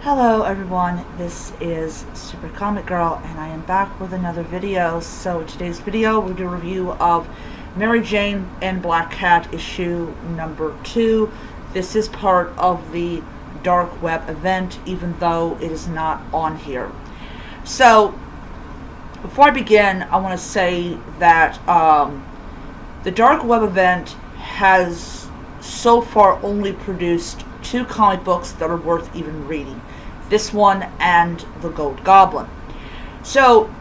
Hello everyone, this is Super Comic Girl and I am back with another video. So today's video we'll do a review of Mary Jane and Black Cat issue number 2. This is part of the Darkweb event, even though it is not on here. So before I begin, I want to say that the Darkweb event has so far only produced 2 comic books that are worth even reading. This one and The Gold Goblin. So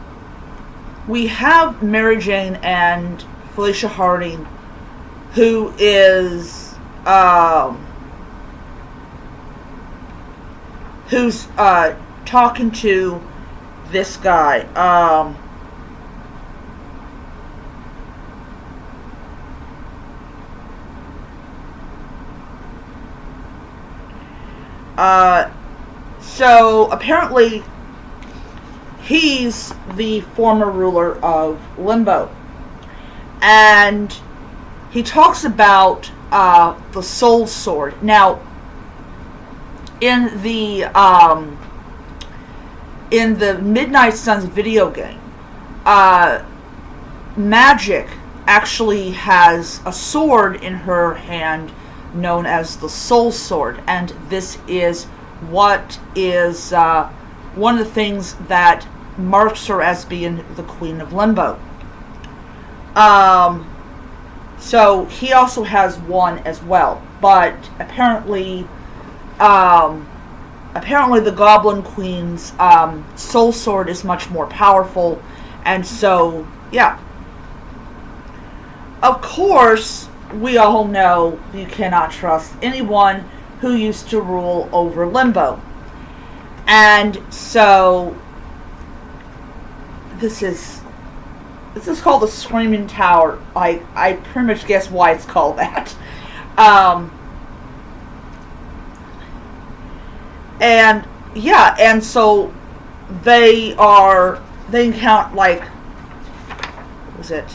we have Mary Jane and Felicia Harding, who is who's talking to this guy. So apparently he's the former ruler of Limbo, and he talks about the Soul Sword. Now, in the Midnight Suns video game, Magic actually has a sword in her hand known as the Soul Sword, and this is what is one of the things that marks her as being the Queen of Limbo. So he also has one as well, but apparently the Goblin Queen's Soul Sword is much more powerful, and so yeah. Of course, we all know you cannot trust anyone who used to rule over Limbo. And so this is called the Screaming Tower. I pretty much guess why it's called that. And yeah, and so they count, like, what was it?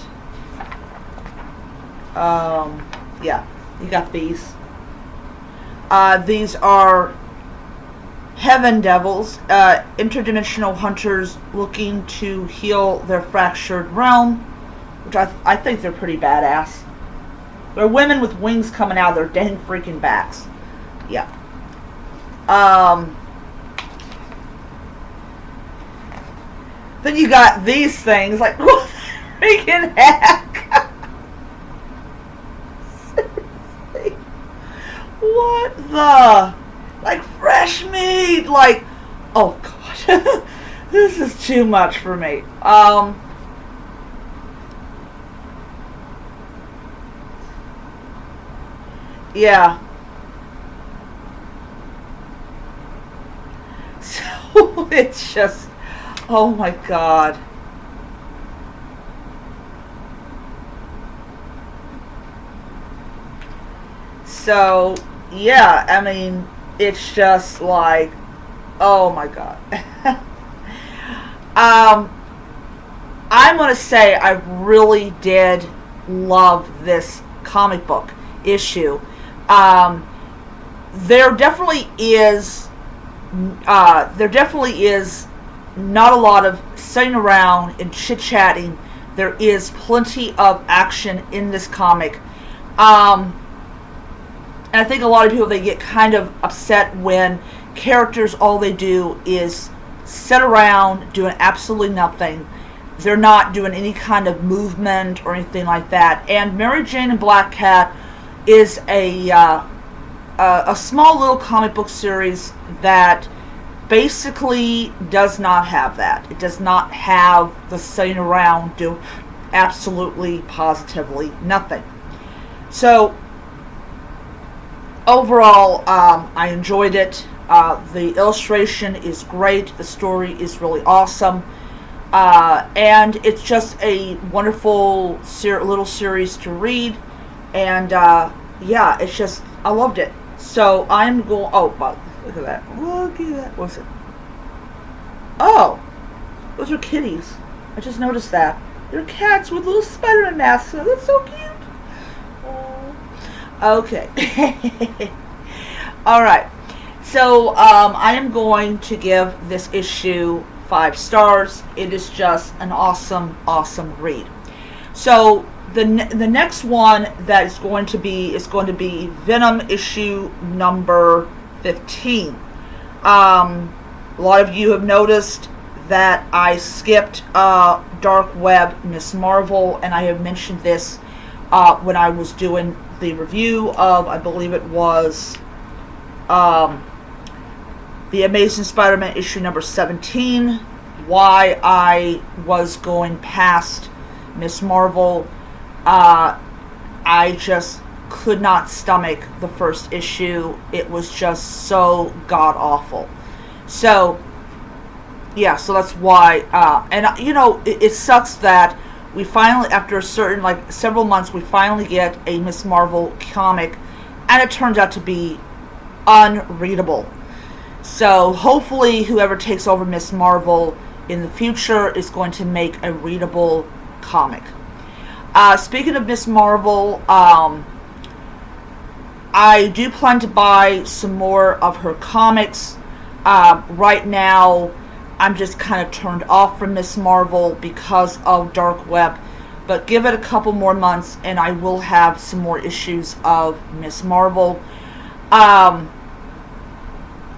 Yeah, you got these. These are Heaven Devils, interdimensional hunters looking to heal their fractured realm, which I think they're pretty badass. They're women with wings coming out of their dang freaking backs. Yeah. Then you got these things, like, what the freaking heck? What the? Like, fresh meat, like, oh god. This is too much for me. Yeah. So it's just, oh my god. So yeah, I mean, it's just like, oh my god. I'm gonna say I really did love this comic book issue. There definitely is not a lot of sitting around and chit-chatting. There is plenty of action in this comic. And I think a lot of people, they get kind of upset when characters, all they do is sit around doing absolutely nothing. They're not doing any kind of movement or anything like that. And Mary Jane and Black Cat is a small little comic book series that basically does not have that. It does not have the sitting around do absolutely positively nothing. So overall, I enjoyed it. The illustration is great. The story is really awesome. And it's just a wonderful little series to read. And yeah, it's just, I loved it. So I'm going, oh, wow, look at that. Look at that. What's it? Oh, those are kitties. I just noticed that. They're cats with little Spider-Man masks. That's so cute. Oh. Okay. Alright. So I am going to give this issue 5 stars. It is just an awesome, awesome read. So the next one that is going to be Venom issue number 15. A lot of you have noticed that I skipped Darkweb Miss Marvel, and I have mentioned this when I was doing the review of, I believe it was The Amazing Spider-Man issue number 17, why I was going past Miss Marvel. I just could not stomach the first issue. It was just so god-awful. So, yeah, so that's why, and you know, it sucks that we finally, after a certain, like, several months, we finally get a Miss Marvel comic, and it turns out to be unreadable. So, hopefully, whoever takes over Miss Marvel in the future is going to make a readable comic. Speaking of Miss Marvel, I do plan to buy some more of her comics. Right now, I'm just kind of turned off from Miss Marvel because of Darkweb, but give it a couple more months and I will have some more issues of Miss Marvel.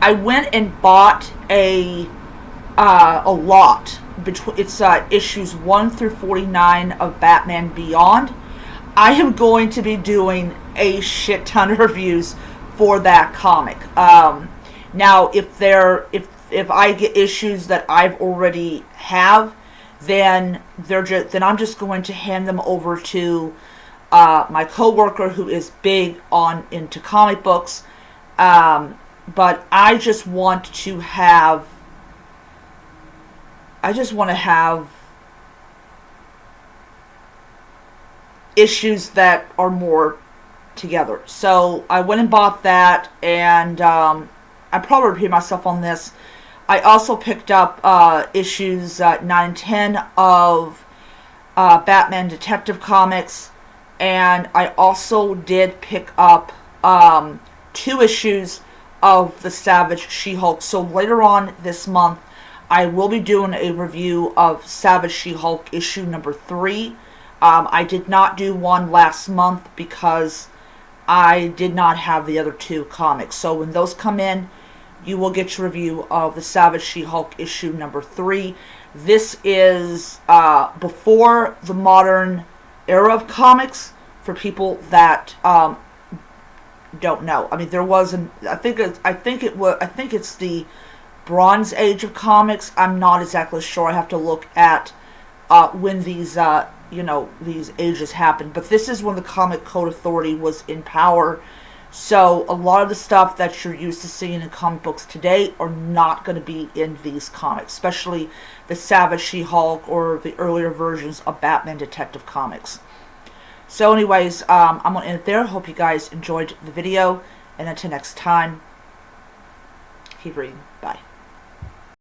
I went and bought a lot. It's issues 1 through 49 of Batman Beyond. I am going to be doing a shit ton of reviews for that comic. Now, if I get issues that I've already have, then I'm just going to hand them over to my coworker who is big into comic books. But I just want to have issues that are more together. So I went and bought that, and I probably repeat myself on this. I also picked up issues 9 and 10 of Batman Detective Comics, and I also did pick up 2 issues of the Savage She-Hulk. So later on this month, I will be doing a review of Savage She-Hulk issue number 3. I did not do one last month because I did not have the other 2 comics. So when those come in, you will get your review of the Savage She-Hulk issue number 3. This is before the modern era of comics, for people that don't know. I mean, there was I think it's the Bronze Age of comics. I'm not exactly sure. I have to look at when these these ages happened. But this is when the Comic Code Authority was in power. So a lot of the stuff that you're used to seeing in comic books today are not going to be in these comics, especially the Savage She-Hulk or the earlier versions of Batman Detective Comics. So anyways, I'm going to end it there. Hope you guys enjoyed the video. And until next time, keep reading. Bye.